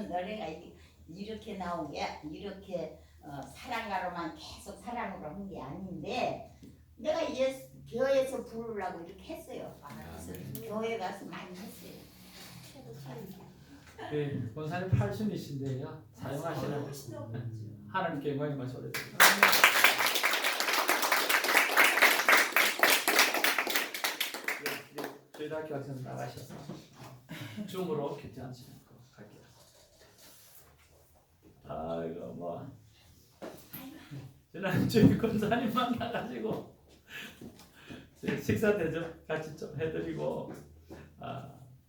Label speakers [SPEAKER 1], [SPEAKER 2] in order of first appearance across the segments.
[SPEAKER 1] 노래가 이렇게 나온 게 이렇게 사랑가로만 계속 사랑으로 한 게 아닌데 내가 교회에서 부르려고 이렇게 했어요. 그래서 교회 가서 많이 했어요.
[SPEAKER 2] 네, 권사님 80이신데요. 사용하시는 하나님께 영광의 소리 드립니다. 저희 학교 학생 나가셔서 줌으로 귀찮지 않고 갈게요. 아이고 뭐 지난주에 권사님 만나가지고 식사 대접 같이 좀 해드리고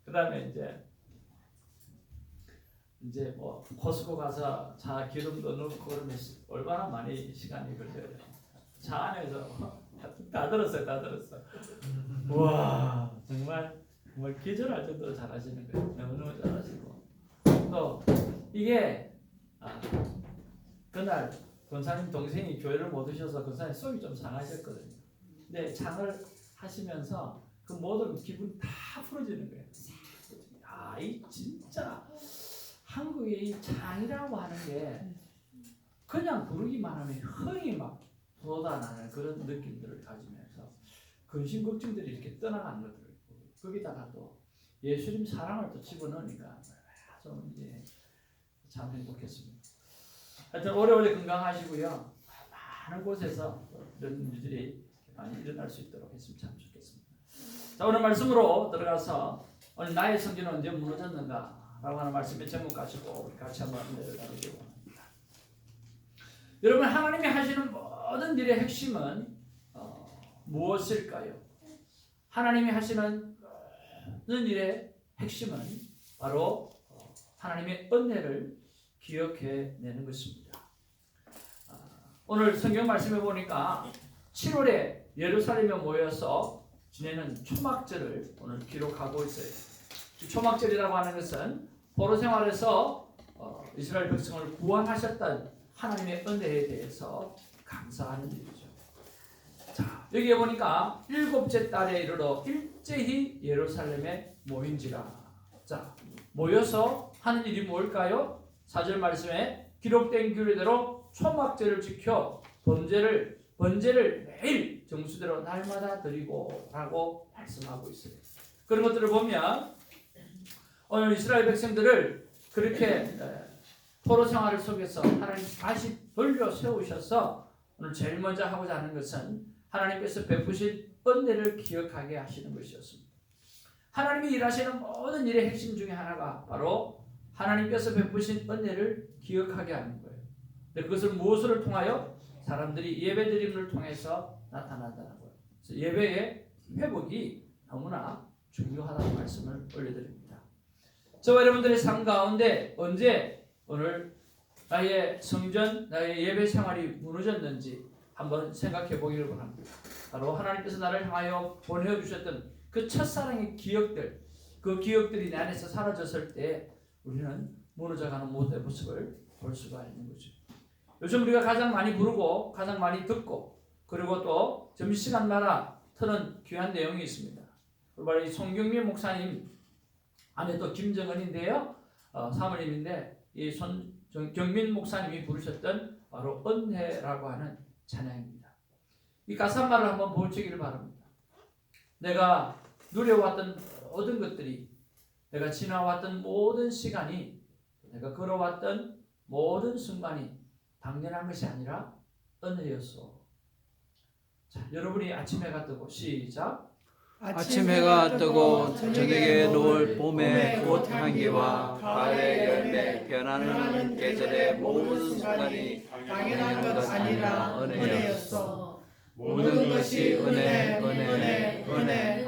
[SPEAKER 2] 그 다음에 이제 뭐 코스코 가서 차 기름도 넣고 그러면 얼마나 많이 시간이 걸려요. 차 안에서 다 들었어요. 와 정말 기절할 정도로 잘하시는 거예요. 너무너무 잘하시고 또 이게 그날 권사님 동생이 교회를 못 오셔서 권사님 속이 좀 상하셨거든요. 근데 장을 하시면서 그 모든 기분 다 풀어지는 거예요. 이 진짜 한국의 이 장이라고 하는 게 그냥 부르기만 하면 흥이 막 쏟아나는 그런 느낌들을 가지면서 근심 걱정들이 이렇게 떠나가는 것들을 있고 거기다가 또 예수님 사랑을 또 집어넣으니까 좀 이제 참 행복했습니다. 하여튼 오래오래 건강하시고요. 많은 곳에서 이런 일들이 많이 일어날 수 있도록 했으면 참 좋겠습니다. 자, 오늘 말씀으로 들어가서 오늘 나의 성전은 언제 무너졌는가 라고 하는 말씀의 제목 가지고 우리 같이 한번 내려가려고 합니다. 여러분 하나님이 하시는 모든 일의 핵심은 무엇일까요? 하나님이 하시는 모든 일의 핵심은 바로 하나님의 은혜를 기억해내는 것입니다. 오늘 성경 말씀에 보니까 7월에 예루살렘에 모여서 지내는 초막절을 오늘 기록하고 있어요. 초막절이라고 하는 것은 포로 생활에서 이스라엘 백성을 구원하셨던 하나님의 은혜에 대해서 감사하는 일이죠. 자, 여기에 보니까 7째 달에 이르러 일제히 예루살렘에 모인지라. 자, 모여서 하는 일이 뭘까요? 4절 말씀에 기록된 규례대로 초막절을 지켜 번제를 매일 정수대로 날마다 드리고 라고 말씀하고 있어요. 그런 것들을 보면 오늘 이스라엘 백성들을 그렇게 포로 생활을 속에서 하나님 다시 돌려 세우셔서 오늘 제일 먼저 하고자 하는 것은 하나님께서 베푸신 은혜를 기억하게 하시는 것이었습니다. 하나님이 일하시는 모든 일의 핵심 중에 하나가 바로 하나님께서 베푸신 은혜를 기억하게 하는 거예요. 근데 그것을 무엇을 통하여? 사람들이 예배드림을 통해서 나타난다는 거예요. 그래서 예배의 회복이 너무나 중요하다는 말씀을 올려드립니다. 저와 여러분들의 삶 가운데 언제 오늘 나의 성전, 나의 예배 생활이 무너졌는지 한번 생각해 보기를 원합니다. 바로 하나님께서 나를 향하여 보내주셨던 그 첫사랑의 기억들, 그 기억들이 내 안에서 사라졌을 때 우리는 무너져가는 모습의 모습을 볼 수가 있는 거죠. 요즘 우리가 가장 많이 부르고 가장 많이 듣고 그리고 또 점심시간마다 트는 귀한 내용이 있습니다. 바로 이 송경민 목사님 아내도 김정은인데요. 사모님인데 이 경민 목사님이 부르셨던 바로 은혜라고 하는 찬양입니다. 이 가사 한 말을 한번 보시기를 바랍니다. 내가 누려왔던 모든 것들이, 내가 지나왔던 모든 시간이, 내가 걸어왔던 모든 순간이 당연한 것이 아니라 은혜였소. 자, 여러분이 아침 해가 뜨고 시작.
[SPEAKER 3] 아침 해가 뜨고 저녁에 놓을 봄의 꽃 향기와 가을의 열매 변하는 계절의 모든 순간이 당연한 것 아니라 은혜였소. 모든 것이 은혜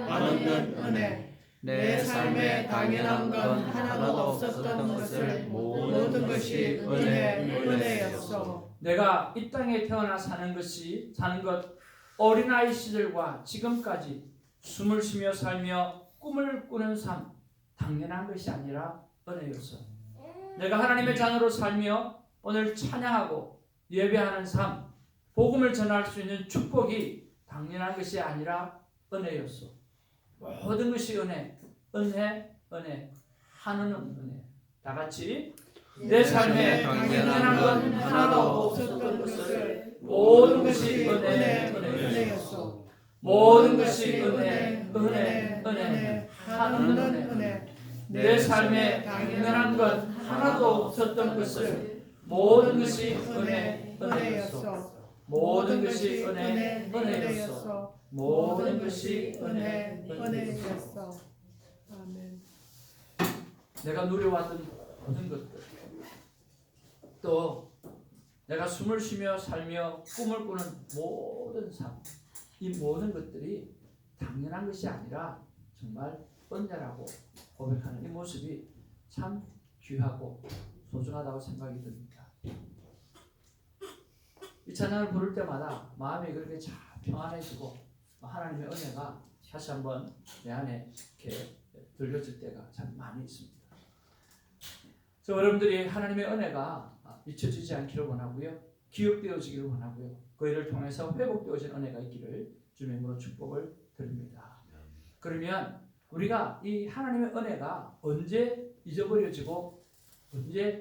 [SPEAKER 3] 안 없는 은혜. 내 삶에 당연한 건 하나도 없었던 것을 모든 것이 은혜였소.
[SPEAKER 2] 내가 이 땅에 태어나 사는 것 어린아이 시절과 지금까지 숨을 쉬며 살며 꿈을 꾸는 삶 당연한 것이 아니라 은혜였어. 내가 하나님의 자녀로 살며 오늘 찬양하고 예배하는 삶, 복음을 전할 수 있는 축복이 당연한 것이 아니라 은혜였어. 모든 것이 은혜, 한없는 은혜. 다 같이 내 삶에 당연한 건 하나도 없었던 것을 모든 것이 은혜였소. 모든 것이 은혜 하는 은혜. 내 삶에 당연한 건 하나도 없었던 것을 모든 것이 은혜였소. 모든 것이 은혜였소. 모든 것이
[SPEAKER 3] 은혜였소. 아멘.
[SPEAKER 2] 내가 누려왔던 모든 것들, 또 내가 숨을 쉬며 살며 꿈을 꾸는 모든 삶, 이 모든 것들이 당연한 것이 아니라 정말 은혜라고 고백하는 이 모습이 참 귀하고 소중하다고 생각이 듭니다. 이 찬양을 부를 때마다 마음이 그렇게 참 평안해지고 하나님의 은혜가 다시 한번 내 안에 이렇게 들려질 때가 참 많이 있습니다. 그래서 여러분들이 하나님의 은혜가 잊혀지지 않기를 원하고요, 기억되어지기를 원하고요, 그 일을 통해서 회복되어진 은혜가 있기를 주님의 이름으로 축복을 드립니다. 그러면 우리가 이 하나님의 은혜가 언제 잊어버려지고 언제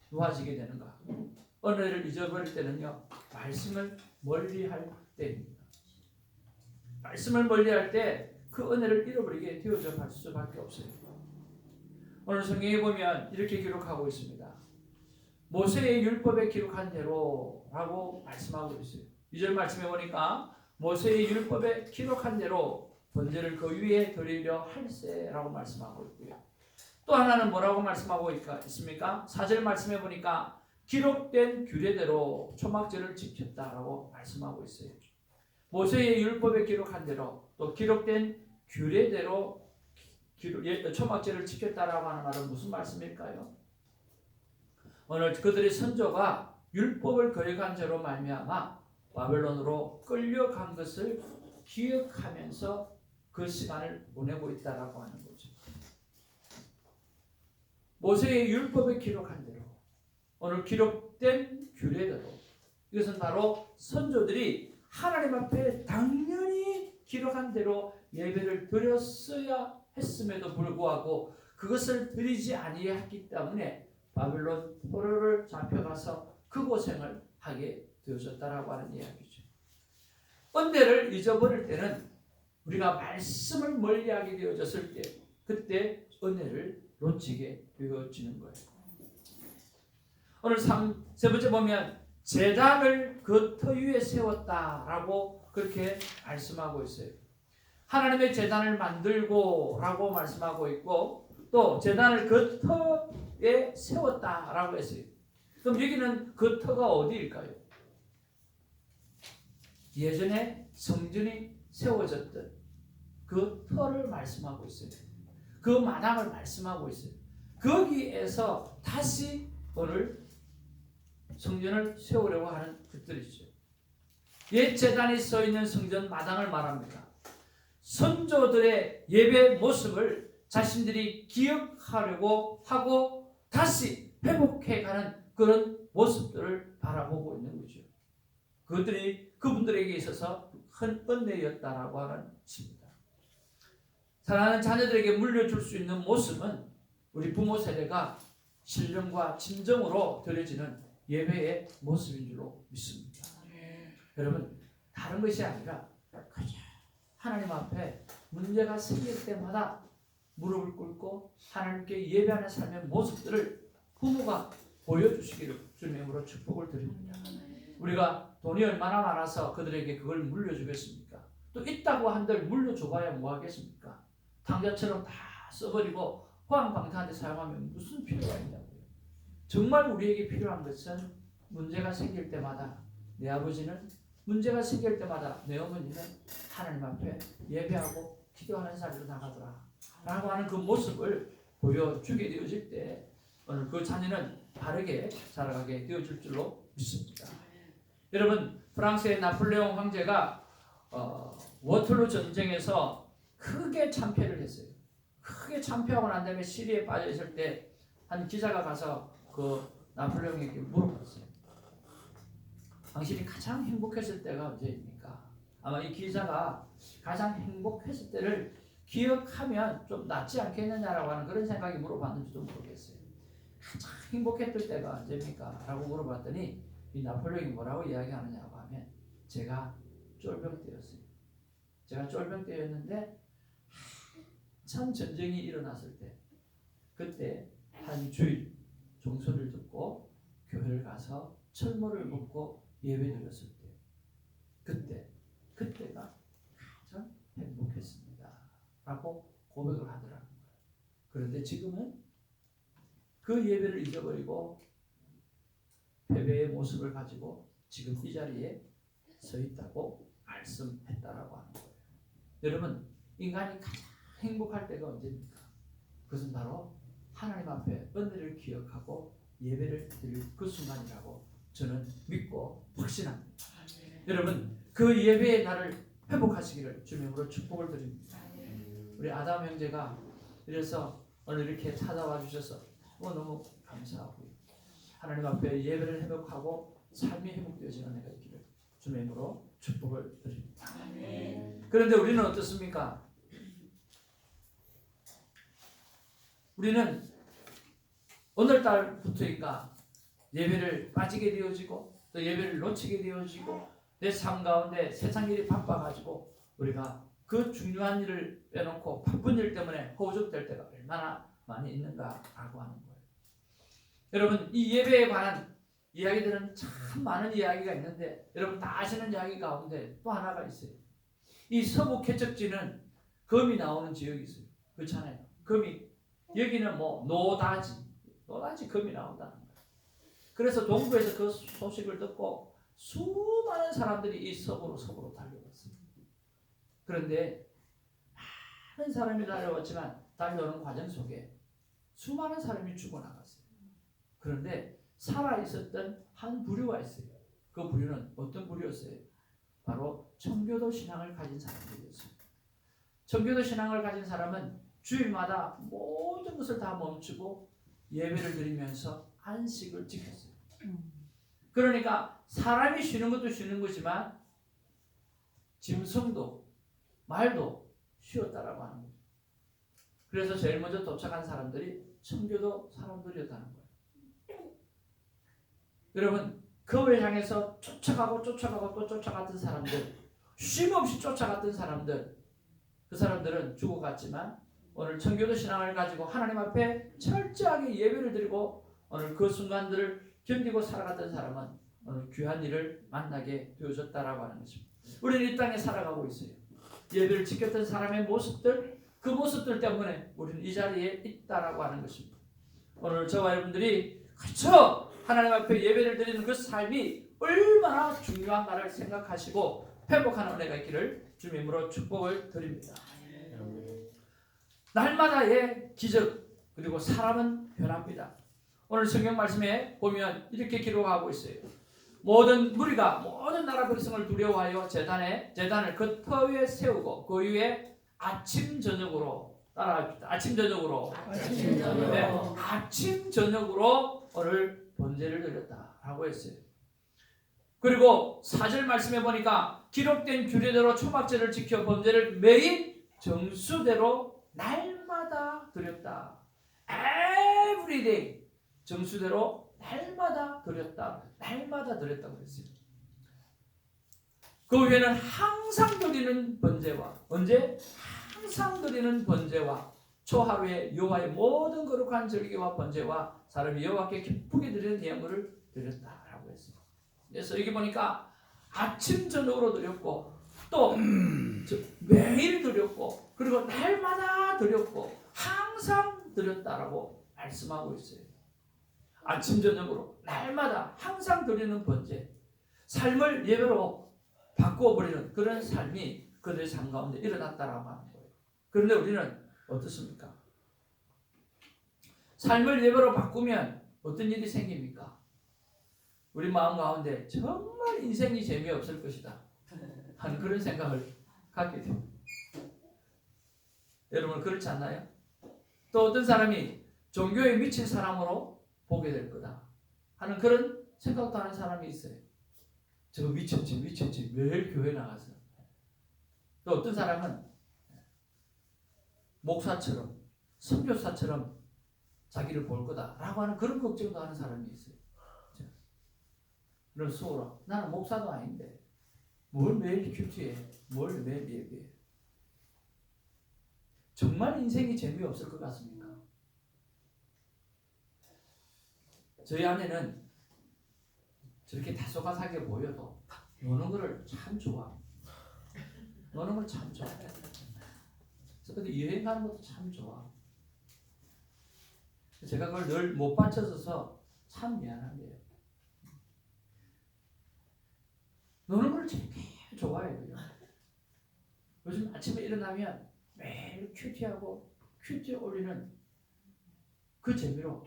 [SPEAKER 2] 놓아지게 되는가? 은혜를 잊어버릴 때는요, 말씀을 멀리할 때입니다. 말씀을 멀리할 때 그 은혜를 잃어버리게 되어져 갈 수밖에 없어요. 오늘 성경에 보면 이렇게 기록하고 있습니다. 모세의 율법에 기록한 대로 라고 말씀하고 있어요. 2절 말씀해 보니까 모세의 율법에 기록한 대로 번제를 그 위에 드리려 할세라고 말씀하고 있고요. 또 하나는 뭐라고 말씀하고 있습니까? 4절 말씀해 보니까 기록된 규례대로 초막절을 지켰다라고 말씀하고 있어요. 모세의 율법에 기록한 대로 또 기록된 규례대로 초막절을 지켰다라고 하는 말은 무슨 말씀일까요? 오늘 그들의 선조가 율법을 거역한 죄로 말미암아 바벨론으로 끌려간 것을 기억하면서 그 시간을 보내고 있다라고 하는 거죠. 모세의 율법에 기록한 대로, 오늘 기록된 규례대로, 이것은 바로 선조들이 하나님 앞에 당연히 기록한 대로 예배를 드렸어야 했음에도 불구하고 그것을 드리지 아니했기 때문에 바벨론 포로를 잡혀가서 그 고생을 하게 되어졌다라고 하는 이야기죠. 은혜를 잊어버릴 때는 우리가 말씀을 멀리하게 되어졌을 때, 그때 은혜를 놓치게 되어지는 거예요. 오늘 세 번째 보면 제단을 그 터 위에 세웠다라고 그렇게 말씀하고 있어요. 하나님의 제단을 만들고 라고 말씀하고 있고, 또 제단을 그 터에 세웠다라고 했어요. 그럼 여기는 그 터가 어디일까요? 예전에 성전이 세워졌던 그 터를 말씀하고 있어요. 그 마당을 말씀하고 있어요. 거기에서 다시 오늘 성전을 세우려고 하는 것들이죠. 옛 제단이 서 있는 성전 마당을 말합니다. 선조들의 예배 모습을 자신들이 기억하려고 하고 다시 회복해가는 그런 모습들을 바라보고 있는 거죠. 그것들이 그분들에게 있어서 큰 은혜였다라고 하는 것입니다. 사랑하는 자녀들에게 물려줄 수 있는 모습은 우리 부모 세대가 신령과 진정으로 드려지는 예배의 모습인 줄로 믿습니다. 여러분, 다른 것이 아니라 그저 하나님 앞에 문제가 생길 때마다 무릎을 꿇고 하나님께 예배하는 삶의 모습들을 부모가 보여주시기를 주님의 이름으로 축복을 드립니다. 우리가 돈이 얼마나 많아서 그들에게 그걸 물려주겠습니까? 또 있다고 한들 물려줘봐야 뭐하겠습니까? 당자처럼 다 써버리고 호황방탕한테 사용하면 무슨 필요가 있냐고요. 정말 우리에게 필요한 것은 문제가 생길 때마다 내 아버지는, 문제가 생길 때마다 내 어머니는 하나님 앞에 예배하고 기도하는 삶으로 나가더라 라고 하는 그 모습을 보여주게 되어질 때 오늘 그 자녀는 바르게 자라가게 되어질 줄로 믿습니다. 여러분, 프랑스의 나폴레옹 황제가 워털루 전쟁에서 크게 참패를 했어요. 크게 참패하고 난 다음에 시리에 빠져 있을 때 한 기자가 가서 그 나폴레옹에게 물어봤어요. 당신이 가장 행복했을 때가 언제입니까? 아마 이 기자가 가장 행복했을 때를 기억하면 좀 낫지 않겠느냐라고 하는 그런 생각이 물어봤는지도 모르겠어요. 가장 행복했던 때가 언제입니까? 라고 물어봤더니 이 나폴레옹이 뭐라고 이야기하느냐고 하면 제가 쫄병 때였어요. 제가 쫄병 때였는데 한참 전쟁이 일어났을 때 그때 한 주일 종소리를 듣고 교회를 가서 철모를 먹고 예배 드렸을 때 그때가 가장 행복했습니다. 라고 고백을 하더라는 거예요. 그런데 지금은 그 예배를 잊어버리고 패배의 모습을 가지고 지금 이 자리에 서 있다고 말씀했다라고 하는 거예요. 여러분, 인간이 가장 행복할 때가 언제입니까? 그것은 바로 하나님 앞에 은혜를 기억하고 예배를 드릴 그 순간이라고 저는 믿고 확신합니다. 여러분, 그 예배의 날을 회복하시기를 주님으로 축복을 드립니다. 우리 아담 형제가 이래서 오늘 이렇게 찾아와 주셔서 너무 감사하고요. 하나님 앞에 예배를 회복하고 삶이 회복되어지는 은혜가 있기를 주님으로 축복을 드립니다. 그런데 우리는 어떻습니까? 우리는 오늘날부터인가 예배를 빠지게 되어지고 또 예배를 놓치게 되어지고 내 삶 가운데 세상 일이 바빠가지고 우리가 그 중요한 일을 빼놓고 바쁜 일 때문에 허우적될 때가 얼마나 많이 있는가라고 하는 거예요. 여러분, 이 예배에 관한 이야기들은 참 많은 이야기가 있는데 여러분 다 아시는 이야기 가운데 또 하나가 있어요. 이 서부 개척지는 금이 나오는 지역이 있어요. 그렇잖아요. 금이 여기는 뭐 노다지 금이 나온다는 거예요. 그래서 동부에서 그 소식을 듣고 수많은 사람들이 이 서부로 달려갔습니다. 그런데 많은 사람이 달려왔지만 달려오는 과정 속에 수많은 사람이 죽어나갔어요. 그런데 살아있었던 한 부류가 있어요. 그 부류는 어떤 부류였어요? 바로 청교도 신앙을 가진 사람들이었어요. 청교도 신앙을 가진 사람은 주일마다 모든 것을 다 멈추고 예배를 드리면서 안식을 지켰어요. 그러니까 사람이 쉬는 것도 쉬는 거지만 짐승도 말도 쉬었다라고 하는 거죠. 그래서 제일 먼저 도착한 사람들이 청교도 사람들이었다는 거예요. 여러분, 그걸 향해서 쫓아가고 또 쫓아갔던 사람들, 쉼없이 쫓아갔던 사람들, 그 사람들은 죽어갔지만 오늘 청교도 신앙을 가지고 하나님 앞에 철저하게 예배를 드리고 오늘 그 순간들을 견디고 살아갔던 사람은 오늘 귀한 일을 만나게 되어졌다라고 하는 것입니다. 우리는 이 땅에 살아가고 있어요. 예배를 지켰던 사람의 모습들, 그 모습들 때문에 우리는 이 자리에 있다라고 하는 것입니다. 오늘 저와 여러분들이 그쵸 하나님 앞에 예배를 드리는 그 삶이 얼마나 중요한가를 생각하시고 회복하는 은혜가 있기를 주님으로 축복을 드립니다. 날마다의 기적, 그리고 사람은 변합니다. 오늘 성경 말씀에 보면 이렇게 기록하고 있어요. 모든 무리가 모든 나라 백성을 두려워하여 제단을 그 터 위에 세우고 그 위에 아침 저녁으로 따라합시다. 아침 저녁으로 오늘 번제를 드렸다라고 했어요. 그리고 4절 말씀에 보니까 기록된 규례대로 초막제를 지켜 번제를 매일 정수대로 날마다 드렸다. Every day 정수대로 날마다 드렸다고 했어요. 그 후에는 항상 드리는 번제와 항상 드리는 번제와 초하루에 여호와의 모든 거룩한 절기와 번제와 사람이 여호와께 기쁘게 드리는 예물을 드렸다라고 했어요. 그래서 여기 보니까 아침 저녁으로 드렸고 또 매일 드렸고 그리고 날마다 드렸고 항상 드렸다라고 말씀하고 있어요. 아침 저녁으로 날마다 항상 드리는 번제, 삶을 예배로 바꿔버리는 그런 삶이 그들의 삶 가운데 일어났다라고 하는 거예요. 그런데 우리는 어떻습니까? 삶을 예배로 바꾸면 어떤 일이 생깁니까? 우리 마음 가운데 정말 인생이 재미없을 것이다 하는 그런 생각을 갖게 됩니다. 여러분 그렇지 않나요? 또 어떤 사람이 종교에 미친 사람으로 보게 될 거다 하는 그런 생각도 하는 사람이 있어요. 저거 미쳤지 매일 교회 나가서. 또 어떤 사람은 목사처럼 선교사처럼 자기를 볼 거다라고 하는 그런 걱정도 하는 사람이 있어요. 그런 속으로 나는 목사도 아닌데 뭘 매일 큐티해, 뭘 매일 예배해. 정말 인생이 재미없을 것 같습니까? 저희 아내는 저렇게 다소곳하게 보여도 노는 거를 참 좋아합니다. 노는 걸 참 좋아해요. 근데 여행 가는 것도 참 좋아. 제가 그걸 늘 못 받쳐줘서 참 미안한 거예요. 노는 걸 되게 좋아해요. 요즘 아침에 일어나면 매일 큐티하고 큐티 올리는 그 재미로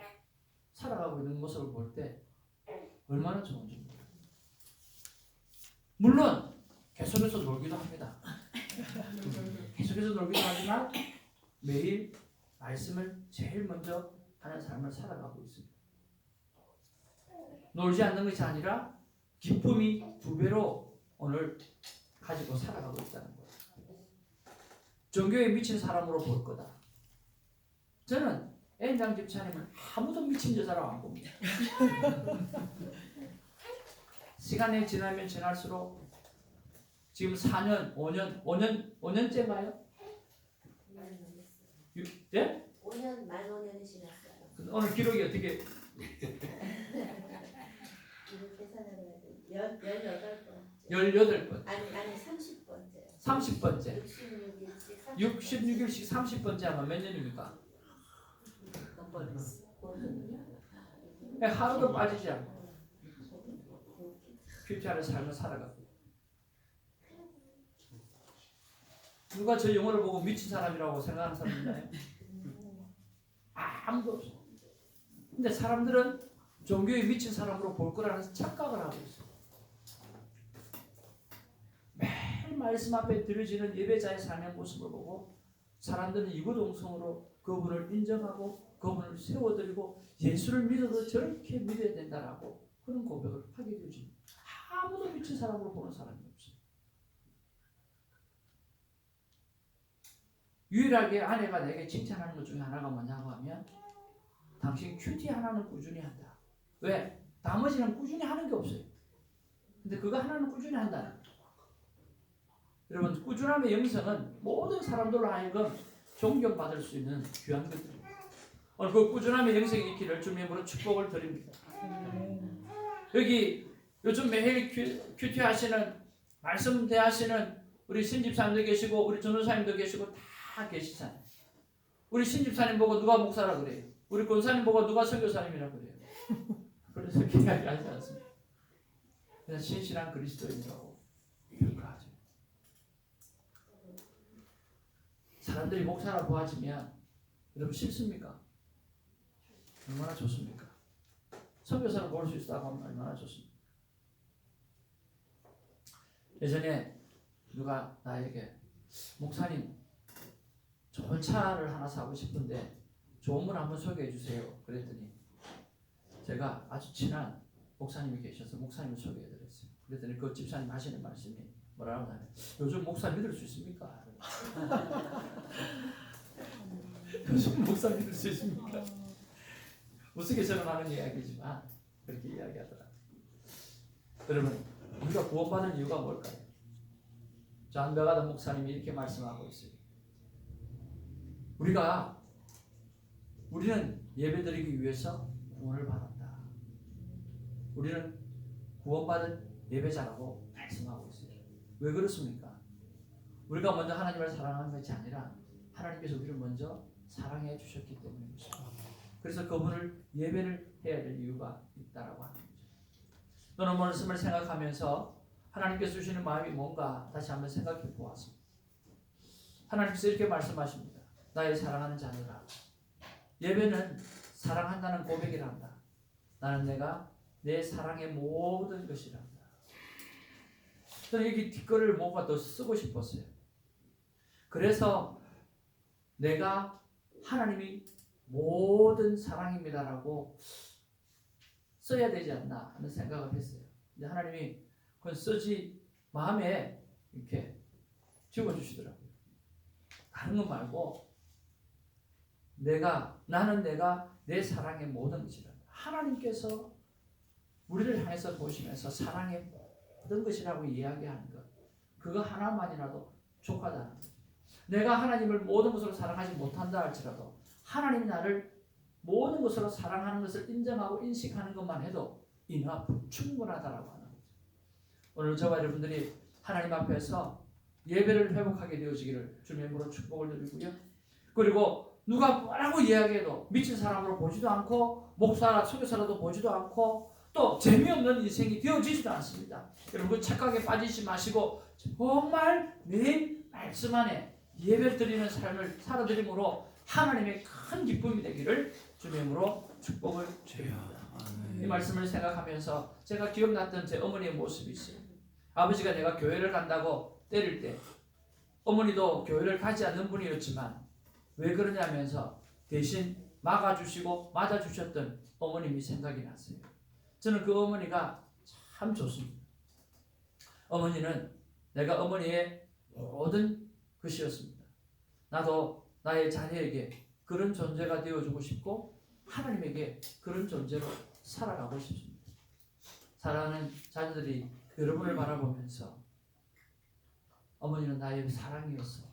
[SPEAKER 2] 살아가고 있는 모습을 볼 때 얼마나 좋은지 몰라요. 물론 계속해서 놀기도 합니다. 계속해서 놀기도 하지만 매일 말씀을 제일 먼저 하는 삶을 살아가고 있습니다. 놀지 않는 것이 아니라 기쁨이 2배로 오늘 가지고 살아가고 있다는 거예요. 종교에 미친 사람으로 볼 거다. 저는 N장 집사님은 아무도 미친 여자라고 안 봅니다. 시간이 지나면 지날수록 지금 4년, 5년째인가요? 예?
[SPEAKER 4] 5년 만 5년이 지났어요.
[SPEAKER 2] 오늘 기록이 어떻게?
[SPEAKER 4] 이거 계산을 해야 돼. 18번.
[SPEAKER 2] 18번.
[SPEAKER 4] 아니 30번째.
[SPEAKER 2] 30번째.
[SPEAKER 4] 66일씩
[SPEAKER 2] 66일씩 30번째 하면 몇 년입니까? 하루도 빠지지 않고 큐티하는 삶을 살아가고. 누가 저 영혼을 보고 미친 사람이라고 생각하는 사람 있나요? 아무도 없어. 근데 사람들은 종교에 미친 사람으로 볼 거라는 착각을 하고 있어. 매일 말씀 앞에 들어지는 예배자의 삶의 모습을 보고 사람들은 이구동성으로 그분을 인정하고 그분을 세워드리고 예수를 믿어도 저렇게 믿어야 된다라고 그런 고백을 하게 되지. 아무도 미친 사람으로 보는 사람이 없어. 유일하게 아내가 내게 칭찬하는 것 중에 하나가 뭐냐고 하면 당신 큐티 하나는 꾸준히 한다. 왜? 나머지는 꾸준히 하는 게 없어요. 근데 그거 하나는 꾸준히 한다는 거예요. 여러분, 꾸준함의 영성은 모든 사람들로 하여금 존경받을 수 있는 귀한 것입니다. 오늘 그 꾸준함의 영성이 있기를 주님으로 축복을 드립니다. 여기 요즘 매일 큐티 하시는 말씀 대하시는 우리 신집사님도 계시고 우리 전도사님도 계시고 다 계시잖아요. 우리 신집사님 보고 누가 목사라 그래요. 우리 권사님 보고 누가 선교사님이라 그래요. 그래서 이야기하지 않습니다. 그냥 신실한 그리스도인이라고 평가하죠. 사람들이 목사라 보아지면 여러분 싫습니까? 얼마나 좋습니까? 선교사를 볼 수 있다고 하면 얼마나 좋습니까? 예전에 누가 나에게 목사님 좋은 차를 하나 사고 싶은데 좋은 분 한번 소개해 주세요. 그랬더니 제가 아주 친한 목사님이 계셔서 목사님을 소개해 드렸어요. 그랬더니 그 집사님 하시는 말씀이 뭐라고 하냐면 요즘 목사 믿을 수 있습니까? 요즘 목사 믿을 수 있습니까? 우스갯소리로 하는 이야기지만 그렇게 이야기하더라고요. 여러분, 우리가 구원받은 이유가 뭘까요? 존 베가더 목사님이 이렇게 말씀하고 있어요. 우리는 예배드리기 위해서 구원을 받았다. 우리는 구원받은 예배자라고 말씀하고 있어요. 왜 그렇습니까? 우리가 먼저 하나님을 사랑하는 것이 아니라 하나님께서 우리를 먼저 사랑해 주셨기 때문입니다. 그래서 그분을 예배를 해야 될 이유가 있다라고 하는 거죠. 또는 말씀을 생각하면서 하나님께서 주시는 마음이 뭔가 다시 한번 생각해 보았습니다. 하나님께서 이렇게 말씀하십니다. 나의 사랑하는 자녀라. 예배는 사랑한다는 고백이란다. 나는 내가 내 사랑의 모든 것이란다. 저는 여기 뒷글을 뭔가 더 쓰고 싶었어요. 그래서 내가 하나님이 모든 사랑입니다라고 써야 되지 않나 하는 생각을 했어요. 근데 하나님이 그건 쓰지 마음에 이렇게 적어주시더라고요. 다른 거 말고 나는 내가 내 사랑의 모든 것이다. 하나님께서 우리를 향해서 보시면서 사랑의 모든 것이라고 이야기하는 것, 그거 하나만이라도 족하다는 것. 내가 하나님을 모든 것으로 사랑하지 못한다 할지라도 하나님이 나를 모든 것으로 사랑하는 것을 인정하고 인식하는 것만 해도 enough, 충분하다라고 하는 거죠. 오늘 저와 여러분들이 하나님 앞에서 예배를 회복하게 되어지기를 주님의 이름으로 축복을 드리고요. 그리고 누가 뭐라고 이야기해도 미친 사람으로 보지도 않고 목사나 선교사라도 보지도 않고 또 재미없는 인생이 되어지지도 않습니다. 여러분 그 착각에 빠지지 마시고 정말 매일 말씀 안에 예배 드리는 삶을 살아드림으로 하나님의 큰 기쁨이 되기를 주님으로 축복을 드립니다. 이 말씀을 생각하면서 제가 기억났던 제 어머니의 모습이 있어요. 아버지가 내가 교회를 간다고 때릴 때 어머니도 교회를 가지 않는 분이었지만 왜 그러냐면서 대신 막아주시고 맞아주셨던 어머님이 생각이 났어요. 저는 그 어머니가 참 좋습니다. 어머니는 내가 어머니의 모든 것이었습니다. 나도 나의 자녀에게 그런 존재가 되어주고 싶고 하나님에게 그런 존재로 살아가고 싶습니다. 사랑하는 자녀들이 여러분을 바라보면서 어머니는 나의 사랑이었어,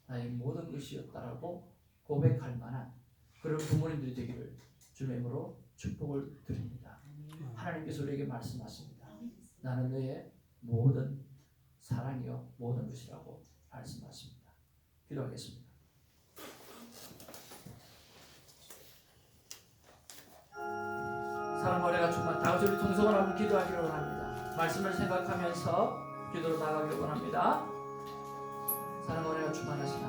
[SPEAKER 2] 나의 모든 것이었다라고 고백할 만한 그런 부모님들이 되기를 주님의 이름으로 축복을 드립니다. 하나님께서 우리에게 말씀하십니다. 나는 너의 모든 사랑이요 모든 것이라고 말씀하십니다. 기도하겠습니다. 사랑 노래가 충만 다 같이 우리 통성을 한번 기도하기를 원합니다. 말씀을 생각하면서 기도로 나가기를 원합니다. 사랑 노래가 충만하시나